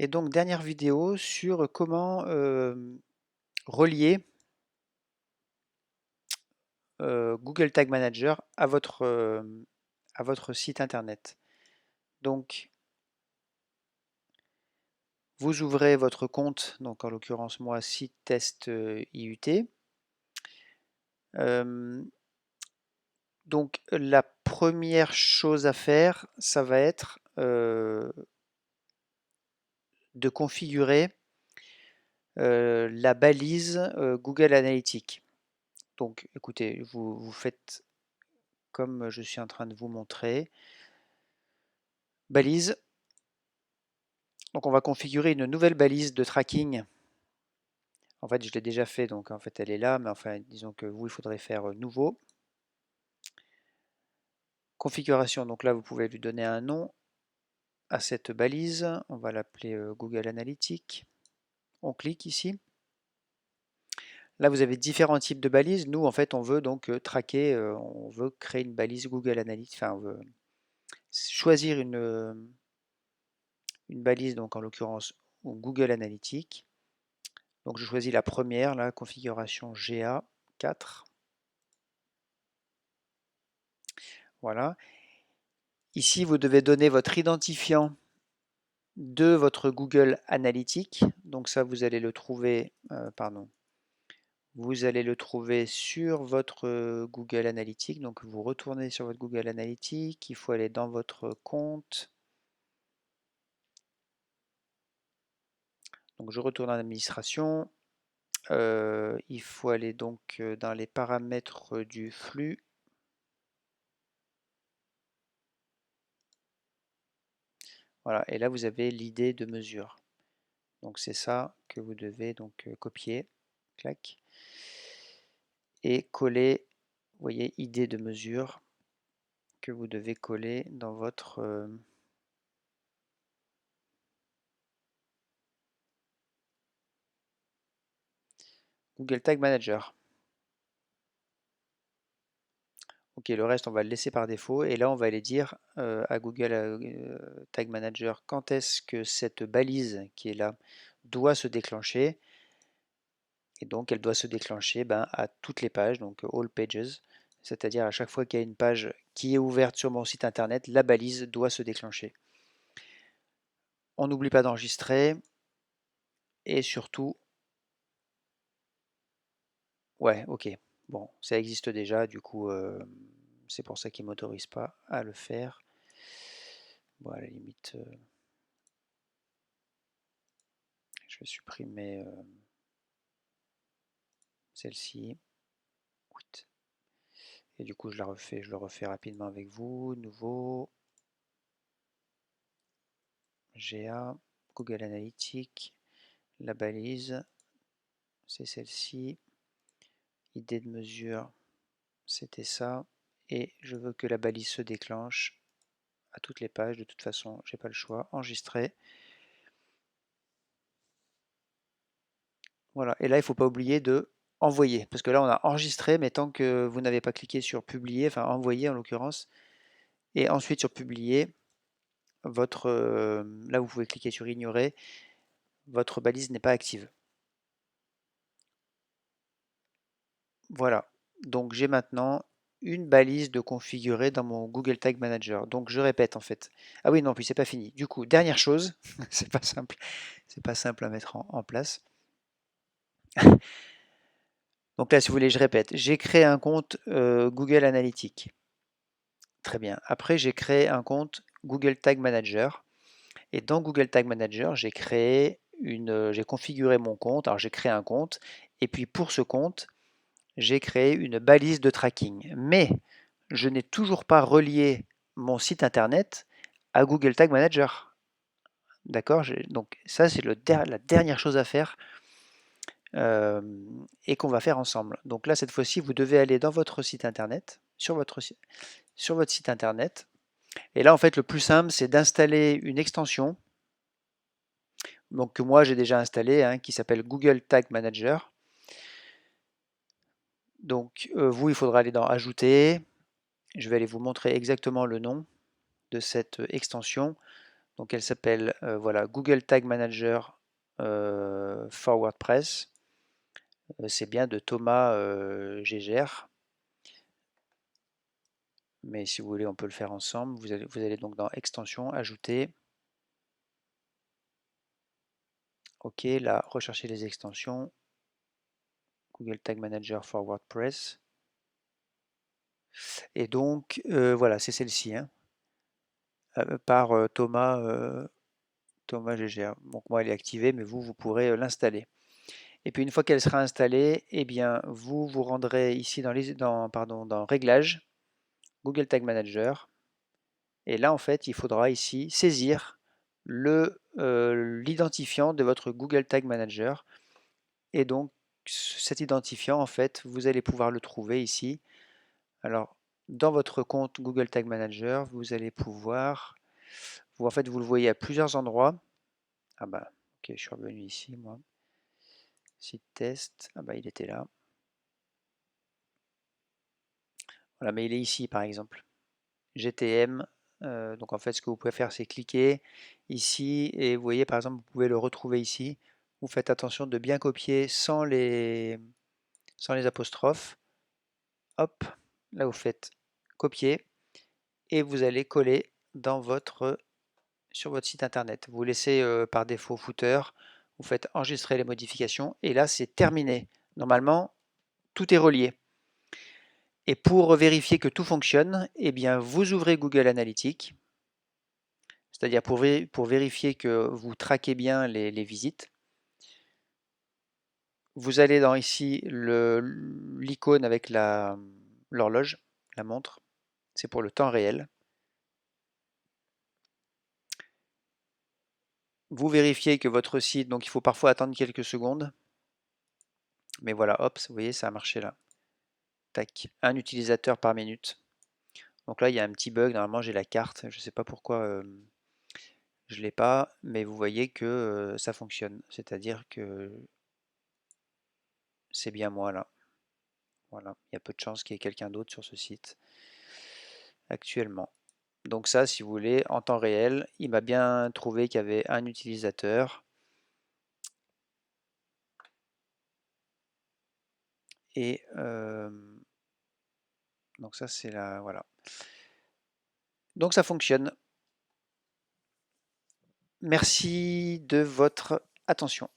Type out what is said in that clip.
Et donc dernière vidéo sur comment relier Google Tag Manager à votre site internet. Donc vous ouvrez votre compte, donc en l'occurrence moi site test IUT. Donc la première chose à faire, ça va être de configurer la balise Google Analytics. Donc écoutez, vous faites comme je suis en train de vous montrer. Balise. Donc on va configurer une nouvelle balise de tracking. En fait, je l'ai déjà fait, donc en fait elle est là, mais enfin disons que vous, il faudrait faire nouveau. Configuration, donc là vous pouvez lui donner un nom à cette balise. On va l'appeler Google Analytics. On clique ici. Là vous avez différents types de balises. Nous en fait on veut donc traquer, on veut créer une balise Google Analytics, enfin on veut choisir une balise, donc en l'occurrence Google Analytics. Donc je choisis la première, la configuration GA4. Voilà. Ici, vous devez donner votre identifiant de votre Google Analytics. Donc ça, vous allez le trouver, vous allez le trouver sur votre Google Analytics. Donc vous retournez sur votre Google Analytics. Il faut aller dans votre compte. Donc je retourne en administration. Il faut aller donc dans les paramètres du flux. Voilà, et là vous avez l'idée de mesure. Donc c'est ça que vous devez donc copier, clac, et coller, vous voyez, idée de mesure que vous devez coller dans votre Google Tag Manager. Ok, le reste on va le laisser par défaut et là on va aller dire à Google Tag Manager quand est-ce que cette balise qui est là doit se déclencher. Et donc elle doit se déclencher à toutes les pages, donc all pages, c'est-à-dire à chaque fois qu'il y a une page qui est ouverte sur mon site internet, la balise doit se déclencher. On n'oublie pas d'enregistrer et surtout, ouais, ok, bon, ça existe déjà, du coup, c'est pour ça qu'il ne m'autorise pas à le faire. Bon, à la limite, je vais supprimer celle-ci. Et du coup, je le refais rapidement avec vous. Nouveau, GA, Google Analytics, la balise, c'est celle-ci. Idée de mesure, c'était ça. Et je veux que la balise se déclenche à toutes les pages. De toute façon, j'ai pas le choix. Enregistrer. Voilà. Et là, il ne faut pas oublier de envoyer. Parce que là, on a enregistré, mais tant que vous n'avez pas cliqué sur publier, enfin envoyer en l'occurrence, et ensuite sur publier, là, vous pouvez cliquer sur ignorer. Votre balise n'est pas active. Voilà. Donc j'ai maintenant une balise de configurer dans mon Google Tag Manager. Donc je répète en fait. Ah oui, non, puis c'est pas fini. Du coup, dernière chose, c'est pas simple à mettre en place. Donc là, si vous voulez, je répète. J'ai créé un compte Google Analytics. Très bien. Après, j'ai créé un compte Google Tag Manager. Et dans Google Tag Manager, j'ai configuré mon compte. Alors j'ai créé un compte. Et puis pour ce compte, j'ai créé une balise de tracking. Mais je n'ai toujours pas relié mon site internet à Google Tag Manager. D'accord? Donc ça, c'est la dernière chose à faire et qu'on va faire ensemble. Donc là, cette fois-ci, vous devez aller dans votre site internet, sur votre site internet. Et là, en fait, le plus simple, c'est d'installer une extension. Donc que moi, j'ai déjà installée, hein, qui s'appelle Google Tag Manager. Donc vous, il faudra aller dans Ajouter. Je vais aller vous montrer exactement le nom de cette extension. Donc elle s'appelle voilà, Google Tag Manager for WordPress. C'est bien de Thomas Gégère. Mais si vous voulez, on peut le faire ensemble. Vous allez donc dans Extensions, Ajouter. OK, là, rechercher les extensions. Google Tag Manager for WordPress. Et donc, voilà, c'est celle-ci, hein, par Thomas Gégère. Donc moi, elle est activée, mais vous pourrez l'installer. Et puis une fois qu'elle sera installée, eh bien, vous vous rendrez ici dans Réglages, Google Tag Manager. Et là, en fait, il faudra ici saisir l'identifiant de votre Google Tag Manager. Et donc, cet identifiant, en fait, vous allez pouvoir le trouver ici. Alors, dans votre compte Google Tag Manager, vous allez pouvoir, en fait, vous le voyez à plusieurs endroits. Ah bah, ok, je suis revenu ici, moi. Site test, ah bah, il était là. Voilà, mais il est ici, par exemple. GTM, donc en fait, ce que vous pouvez faire, c'est cliquer ici, et vous voyez, par exemple, vous pouvez le retrouver ici. Vous faites attention de bien copier sans les apostrophes. Hop, là, vous faites copier, et vous allez coller sur votre site internet. Vous laissez par défaut footer, vous faites enregistrer les modifications et là c'est terminé. Normalement, tout est relié. Et pour vérifier que tout fonctionne, eh bien, vous ouvrez Google Analytics, c'est-à-dire pour vérifier que vous traquez bien les visites. Vous allez dans ici l'icône avec l'horloge, la montre, c'est pour le temps réel. Vous vérifiez que votre site, donc il faut parfois attendre quelques secondes, mais voilà, hop, vous voyez, ça a marché là. Tac, un utilisateur par minute. Donc là, il y a un petit bug. Normalement, j'ai la carte. Je ne sais pas pourquoi je ne l'ai pas, mais vous voyez que ça fonctionne. C'est-à-dire que c'est bien moi là. Voilà, il y a peu de chances qu'il y ait quelqu'un d'autre sur ce site actuellement. Donc ça, si vous voulez, en temps réel, il m'a bien trouvé qu'il y avait un utilisateur. Et donc ça, c'est la... Voilà. Donc ça fonctionne. Merci de votre attention.